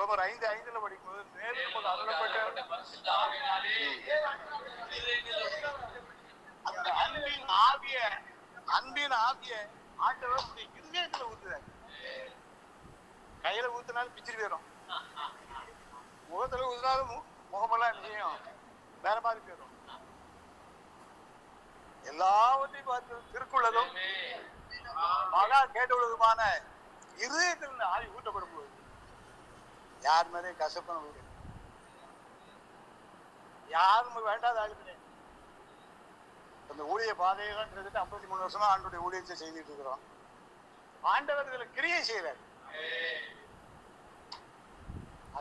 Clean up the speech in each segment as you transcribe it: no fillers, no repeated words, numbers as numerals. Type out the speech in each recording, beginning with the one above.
ரோமர் 5:5 படிக்கும்போது மேலும் நமக்கு அருளப்பட்ட அந்த அன்பின் ஆவிய ஆண்டவர் இருதயத்துல ஊத்துறாரு. கையில ஊத்துனாலும் பிச்சிட்டு போயிடும், முகத்துல ஊத்துனாலும் முகமெல்லாம் செய்யும் வேற மாதிரி போயிடும். எல்லாவற்றையும் பார்த்து திருக்குள்ளதும் மகா கேட்டுள்ளதுமான இருதயத்தில் ஆவி ஊட்டப்படும் போது யார் மேலே கசப்பான வீடு, யாரும் வேண்டாத ஆளுமே. அந்த ஊழிய பாதையெல்லாம் கிட்டத்தட்ட 53 வருஷமா ஆண்டோடைய ஊழியத்தை செய்துட்டு இருக்கிறோம். ஆண்டவர் இதுல கிரியை செய்யறாரு.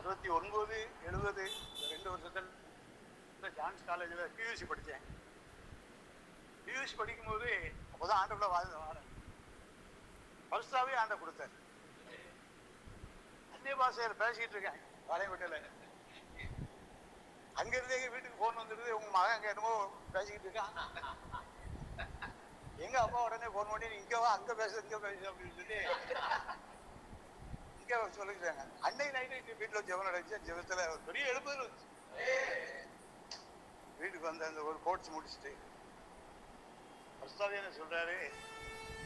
69, 70 2 வருஷத்துல ஜான்ஸ் காலேஜ்ல பியூசி படித்தேன். பியூசி படிக்கும் போது அப்போதான் ஆண்டவர்ல வாரேன். பரிசாவே ஆண்டை கொடுத்தாரு. அந்நிய பாஷையில பேசிக்கிட்டு இருக்கேன் வாழையங்கோட்டையில. அங்க இருந்தே எங்க வீட்டுக்கு போன் வந்துருது, உங்க மகன் அங்க என்னமோ பேசிக்கிட்டு இருக்கான். எங்க அப்பா உடனே போன் பண்ணி இங்க வா, அங்க பேசு இங்க பேசு அப்படின்னு சொல்லி இங்க சொல்லிக்கிறாங்க. அன்னைக்கு நைட்டு வீட்டுல ஜெபம் நடந்துச்சு. ஜெபத்துல ஒரு பெரிய எழுப்புதல் வந்துச்சு. வீட்டுக்கு வந்து அந்த ஒரு கோட்ஸ் முடிச்சுட்டு பரிசுத்தாவியான சொல்றாரு,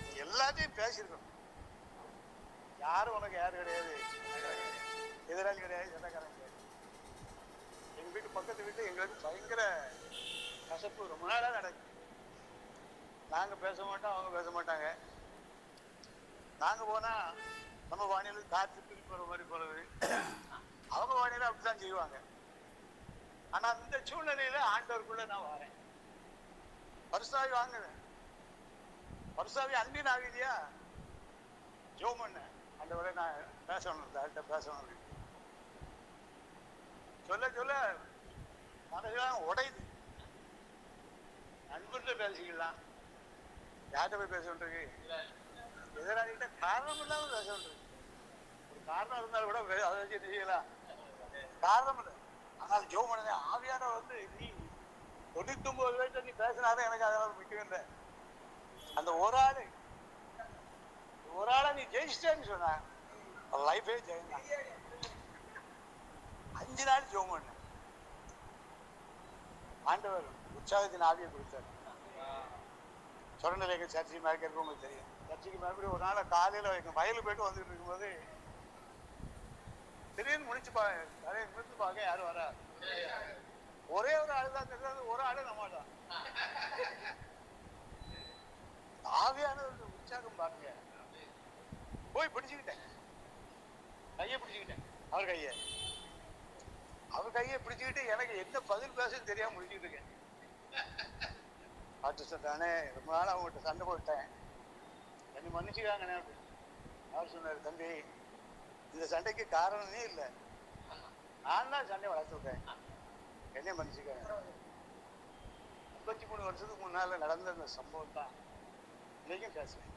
நீ எல்லாத்தையும் பேசியிருக்கணும். யாரும் உனக்கு யாரு கிடையாது, எதிராளி கிடையாது, சொந்தக்காரன் கிடையாது. எங்க வீட்டு பக்கத்து வீட்டு எங்களுக்கு பயங்கர கசப்பு ரொம்ப நாளா நடக்குது. நாங்க பேச மாட்டோம், அவங்க பேச மாட்டாங்க. நாங்க போனா நம்ம வானிலை காற்று திருப்பி போற மாதிரி போறது, அவங்க வானிலை அப்படித்தான் செய்வாங்க. ஆனா இந்த சூழ்நிலையில ஆண்டவருக்குள்ள நான் வரேன். பரிசாவி வாங்குறேன். பரிசாவி அன்பின் ஆவிலையா ஜோம் பண்ண ஆண்டவரை நான் பேசணும், இந்த பேசணும் அப்படின்னு சொல்ல சொல்ல மனசெல்லாம் உடையுது. நண்பர்கிட்ட பேசிக்கலாம், யார்கிட்ட போய் பேச வேண்டியிருக்கு, எதிராளிகிட்ட காரணம் இல்லாம பேச வேண்டியிருக்கு. ஒரு காரணம் இருந்தாலும் கூட அதை வச்சு செய்யலாம், காரணம் இல்லை. ஆனால் ஜோம் பண்ண ஆவியானவர் வந்து நீ 99 வயசுல நீ பேசினாலும் எனக்கு அதெல்லாம் முக்கியம் இல்லை. அந்த ஒரு ஆளை நீ ஜெயிச்சிட்டேன்னு சொன்ன லைஃபே ஜெயிந்தான். 5 நாள் ஜோம் பண்ண ஆண்டவர் உற்சாகத்தின் ஆவியை கொடுத்தார். சொரண்டலேங்க சர்ச்சை மேற்க இருக்கவங்களுக்கு தெரியும். சர்ச்சைக்கு மறுபடியும் ஒரு நாள் காலையில எங்க வயலுக்கு போயிட்டு வந்துட்டு இருக்கும்போது திடீர்னு முடிச்சு பார்க்க யாரும் வரா. ஒரே ஒரு ஆள் தான் தெரியாது, ஒரு ஆளு நம்ம தான். ஆவியான உற்சாகம் பாருங்க. போய் பிடிச்சுக்கிட்டேன், கையை பிடிச்சுக்கிட்டேன். அவர் கையை பிடிச்சுக்கிட்டு எனக்கு என்ன பதில் பேசுன்னு தெரியாம முடிச்சுக்கிட்டு இருக்கேன். பாட்டு சொன்னானே, ரொம்ப நாள் அவங்ககிட்ட சண்டை போட்டேன், என்னை மன்னிச்சுக்காங்கண்ணே அப்படின்னு. அவர் சொன்னார், தம்பி இந்த சண்டைக்கு காரணமே இல்லை, நான் தான் சண்டை வளர்த்து விட்டேன், என்னை மன்னிச்சுக்காங்க. 53 வருஷத்துக்கு முன்னால நடந்த அந்த சம்பவம் தான் இன்னைக்கும் பேசுவேன்.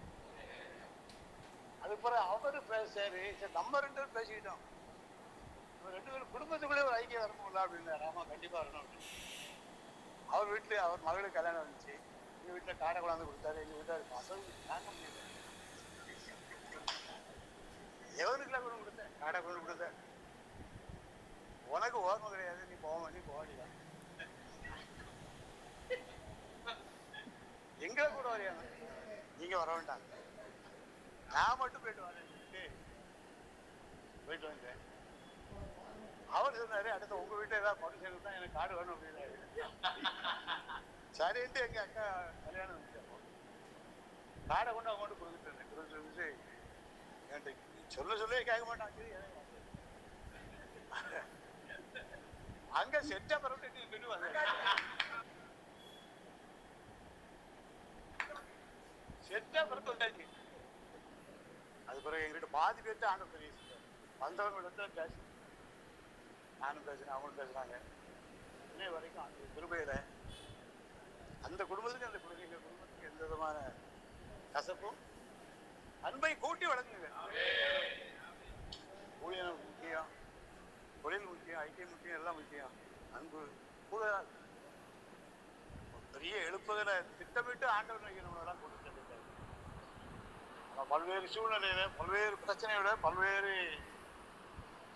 அதுக்கப்புறம் அவரு பேசாரு, நம்ம 2 பேரும் பேசிக்கிட்டோம். 2 பேரும் குடும்பத்துக்குள்ளே ஒரு ஐக்கியம் வரணும்ல அப்படின்னு. ஆமா கண்டிப்பா வரணும் அப்படின்னு. அவர் வீட்டுல அவர் மகளுக்கு கல்யாணம் வந்துச்சு. எங்க வீட்டுல காடை கொண்டாந்து கொடுத்தாரு. எங்க வீட்டுல பசங்க தாங்க முடியல. எவனுக்குலாம் கொண்டு கொடுத்தேன், காடை கொண்டு கொடுத்தேன். உனக்கு ஓர்மை கிடையாது, நீ போகலாம். எங்களை கூட வரையாங்க, நீங்க வர வேண்டாங்க, நான் மட்டும் போயிட்டு வரேன் போயிட்டு வந்தேன். அவர் சொன்னாரு, அடுத்த உங்க வீட்டுல ஏதாவது ஃபங்க்ஷன் தான் எனக்கு காடு வேணும் அப்படின்னாரு. சரின்ட்டு எங்க அக்கா கல்யாணம் வந்துச்சு. காடை கொண்டு அவங்க கொடுத்துட்டு என்கிட்ட சொல்ல கேட்க மாட்டாங்க. அங்க செட்டா பரவாயில்ல வந்தேன். செட்டா பரத்து வந்தாச்சு. அது பிறகு எங்கிட்ட பாதி பேர்த்து ஆண்டு பெரிய வந்தவங்க பேச, நானும் பேசுறேன், அவங்களும் பேசுறாங்க. இன்னை வரைக்கும் அந்த கிருபையில அந்த குடும்பத்துக்கு அந்த குழந்தைங்க குடும்பத்துக்கு எந்த விதமான கசப்பும் அன்பை கூட்டி வளர்ந்துங்க. ஊழியம் முக்கியம், தொழில் முக்கியம், ஐக்கியம் முக்கியம், எல்லாம் முக்கியம். அன்பு கூட பெரிய எழுப்புதல திட்டமிட்டு ஆண்டவர் நம்மளெல்லாம் கொண்டு சென்றிருக்காரு. பல்வேறு சூழ்நிலையில, பல்வேறு பிரச்சனையோட, பல்வேறு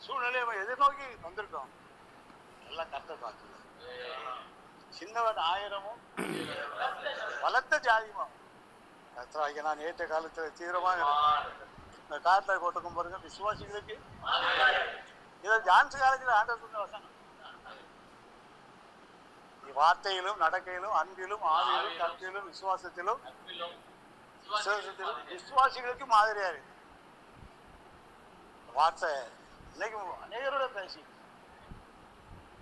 சூழ்நிலையை எதிர்நோக்கி வந்திருக்கோம். எல்லாம் கர்த்தர் பார்த்து சின்னவன் 1000மும் பலத்த ஜாதியுமா கர்த்தராகிய நான் ஏற்ற காலத்தில் தீவிரமாக இந்த காலத்தை போட்டுக்கும் பாருங்க விசுவாசிகளுக்கு இதை ஜான்ஸ் காலத்தில் ஆண்டவர் சொன்ன வசனம். வார்த்தையிலும் நடக்கையிலும் அன்பிலும் ஆவியிலும் கற்பிலும் விசுவாசத்திலும் விசுவாசிகளுக்கு மாதிரியா இருக்கு வார்த்தை. இன்னைக்கு அநேகரோட பேசி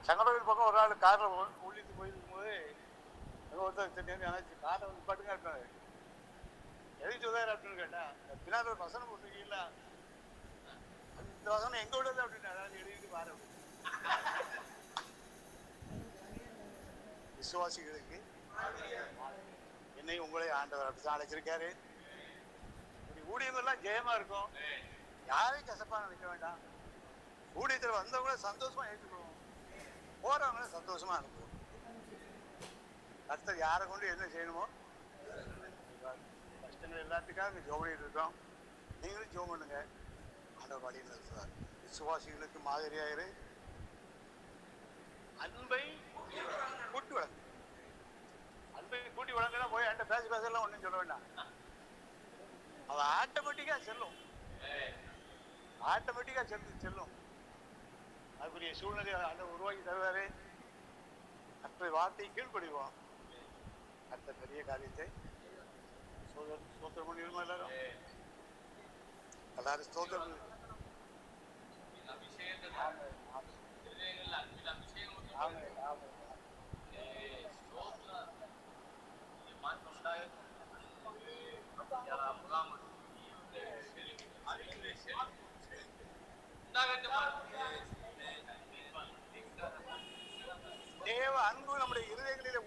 சங்கடவில் பக்கம் ஒரு ஆள் காரில் உள்ளிட்டு போயிருக்கும் போது ஒருத்தர் நினைச்சு காரை வந்து பட்டுங்க இருக்காரு. எதுக்கு சொல்றாரு அப்படின்னு கேட்டா பின்னாடி ஒரு வசனம் போட்டுருக்கீங்களா இந்த வசனம் எங்க உள்ளது அப்படின்னு அதாவது எழுதிட்டு பாரு. விசுவாசிகளுக்கு என்னை உங்களை ஆண்டவர் அப்படிதான் அழைச்சிருக்காரு. ஊழியங்கள்லாம் ஜெயமா இருக்கும். யாரையும் கசப்பா நினைக்க வேண்டாம். ஊழியத்தில் வந்தவங்கள சந்தோஷமா ஏற்றுக்கணும், போறவங்கள சந்தோஷமா அனுப்புவோம். கர்த்தர் யாரை கொண்டு என்ன செய்யணுமோ கஷ்டங்கள் எல்லாத்துக்காக ஜோம் பண்ணிட்டு இருக்கோம். நீங்களும் ஜோம் பண்ணுங்க. ஆண்டவர் வழியில் இருக்கிறார். விசுவாசிகளுக்கு மாதிரியாயிரு. அன்பை கூட்டி வளர்ந்து அன்பை கூட்டி வளர்ந்தா போய் என்கிட்ட பேசலாம் ஒன்றும் சொல்ல வேண்டாம். அது ஆட்டோமேட்டிக்கா செல்லும். ஆட்டோமேட்டிக்கா செல்லும். அதுக்குரிய சூழ்நிலையை ஆண்டவர் உருவாக்கி தருவாரு. கர்த்தர் வார்த்தையை கீழ்ப்படிவோம். கர்த்தர் பெரிய காரியத்தை ஸ்தோத்திரம் பண்ணிடுமா எல்லாரும்? எல்லாரும் ஸ்தோத்திரம். தேவ அன்பு நம்முடைய இருதயங்களிலே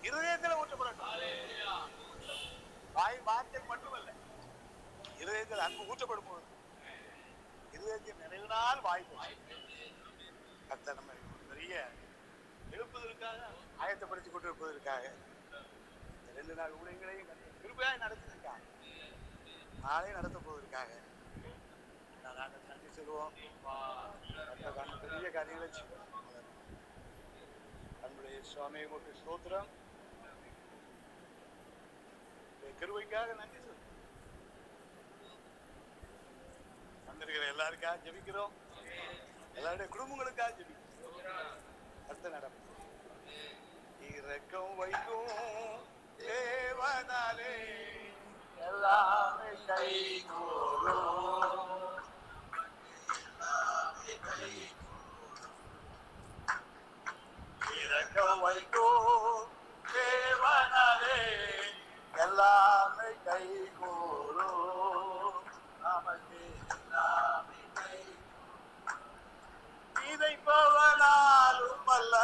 இருதயத்துல ஊற்றப்படட்டும். வாய் வார்த்தை மட்டுமல்ல, இருதயத்தில் அன்பு ஊற்றப்படும் போது இருதயத்தில் நிறைவினால் வாய் கர்த்தர் நம்ம பெரிய எழுப்புவதற்காக ஆயத்தப்படுத்திக் கொண்டிருப்பதற்காக 2 நாள் ஊழியங்களையும் கிருபையாய் நடத்திருக்காங்க. நாளை நடத்த போவதற்காக நாங்கள் நன்றி சொல்லுவோம். பெரிய காரியங்களை நம்முடைய சுவாமி உங்களுக்கு ஸ்தோத்திரம். கிருபைக்காக நன்றி சொல்லுவோம். வந்திருக்கிற எல்லாருக்காக ஜெபிக்கிறோம். எல்லாருடைய குடும்பங்களுக்காக ஜெபிக்கிறோம். அடுத்த நடக்கும் இரக்கம் வைக்கும் தேவனாலே எல்லாமே கைகூடும். இரக்கம் வைக்கும் தேவனாலே எல்லாமே கைகூடும். நமக்கு எல்லாமே இதைப்பவனாலும் அல்ல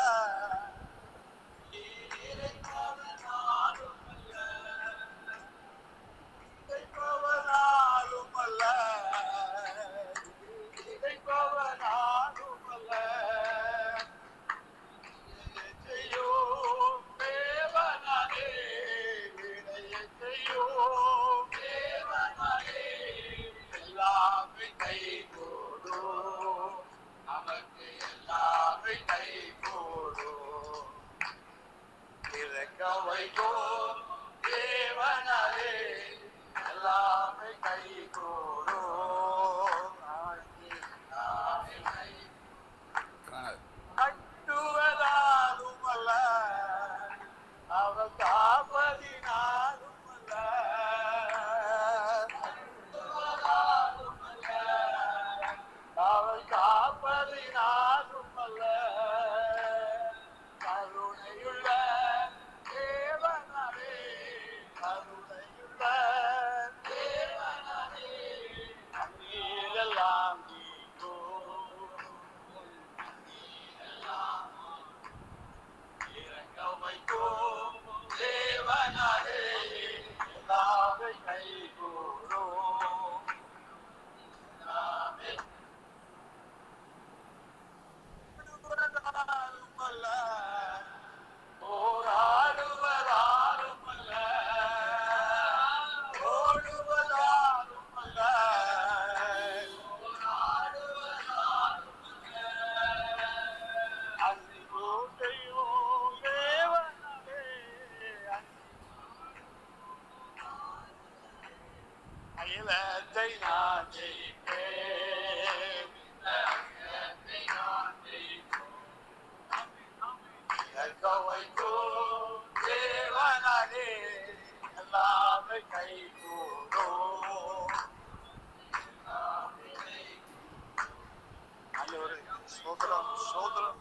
ஸ்தோத்திரம் ஸ்தோத்திரம்.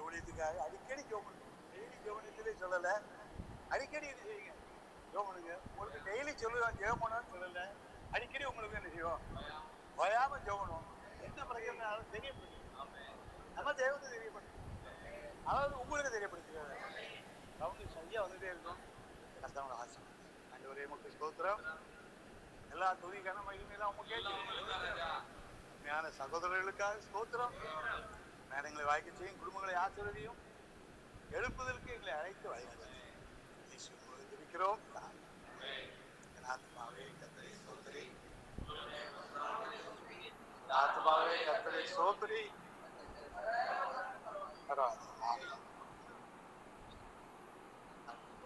ஊழியத்துக்காக அடிக்கடி ஜோம் டெய்லி ஜோமனத்திலே சொல்லல, அடிக்கடி இது செய்யுங்க. ஜோம் பண்ணுங்க. உங்களுக்கு டெய்லி சொல்லுவேன் ஜெபம் பண்ணணும்னு சொல்லல, அடிக்கடி உங்களுக்கு என்ன செய்வோம், ஓயாம ஜெபம் பண்ணுவோம். என்ன பிரச்சனை தெரியப்படுத்து, நம்ம தேவத்தை தெரியப்படுத்து, அதாவது உங்களுக்கு தெரியப்படுத்துகிறாரு. அவங்க சரியா வந்துட்டே இருக்கும். கஷ்டங்களோட ஆசை அந்த ஒரே மக்கள் ஸ்தோத்திரம். எல்லா துணி கன மகிமையெல்லாம் அவங்க கேட்க உண்மையான சகோதரர்களுக்காக ஸ்தோத்திரம். நேரங்களை வாய்க்க செய்யும், குடும்பங்களை ஆசிர்வதியும், எழுப்புதற்கு எங்களை அழைத்து வழிநடத்தும். இருக்கிறோம். ஆத்மாவே கர்த்தரை ஸ்தோத்திரி, ஆத்மாவே கர்த்தரை ஸ்தோத்திரி.